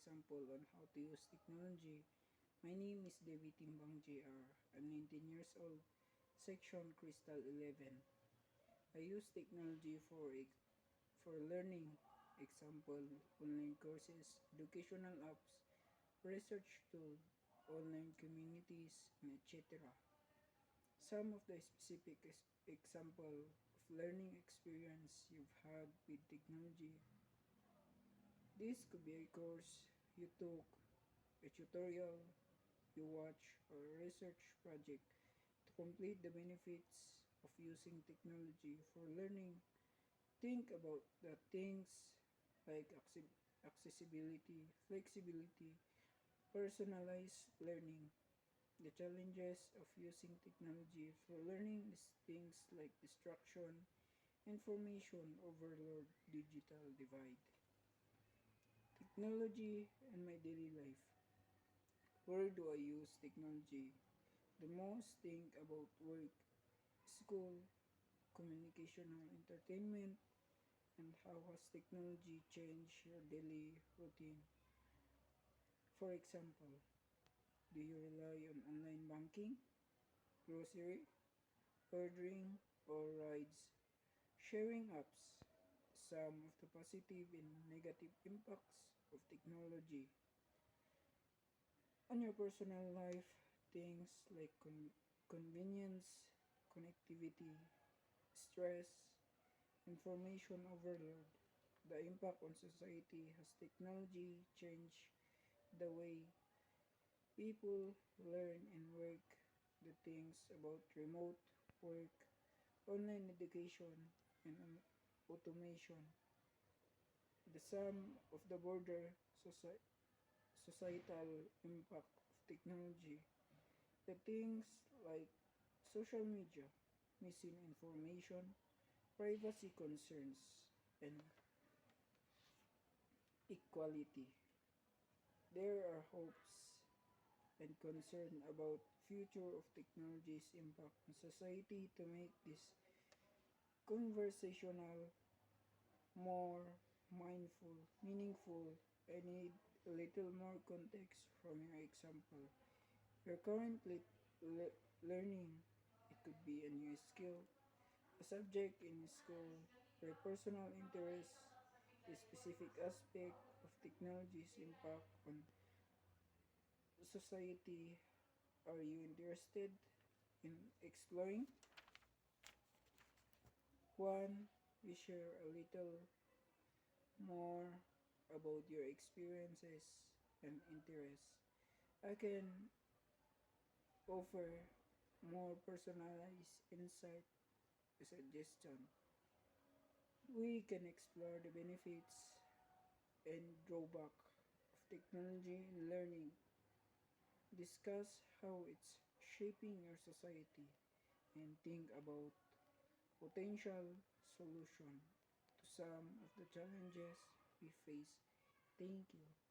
example on how to use technology. My name is Devi Timbang JR. I'm 19 years old, section Crystal 11. I use technology for learning, example, online courses, educational apps, research tool, online communities, and etc. Some of the specific example of learning experience you've had with technology. This could be a course you took, a tutorial you watch, or a research project to complete the benefits of using technology for learning. Think about the things like accessibility, flexibility, personalized learning. The challenges of using technology for learning is things like distraction, information overload, digital divide. Technology and my daily life. Where do I use technology? The most think about work, school, communication or entertainment, and how has technology changed your daily routine. For example, do you rely on online banking, grocery, ordering, or rides? Sharing apps. Some of the positive and negative impacts of technology on your personal life, things like convenience, connectivity, stress, information overload. The impact on society. Has technology changed the way people learn and work? The things about remote work, online education, and automation. The sum of the broader societal impact of technology. The things like social media, missing information, privacy concerns, and equality. There are hopes and concern about future of technology's impact on society. To make this conversational more mindful, meaningful, I need a little more context from your example. You're currently learning. It could be a new skill, a subject in school, your personal interest, a specific aspect of technology's impact on society. Are you interested in exploring? One, we share a little more about your experiences and interests. I can offer more personalized insight and suggestion. We can explore the benefits and drawback of technology in learning, discuss how it's shaping your society, and think about potential solution to some of the challenges we face. Thank you.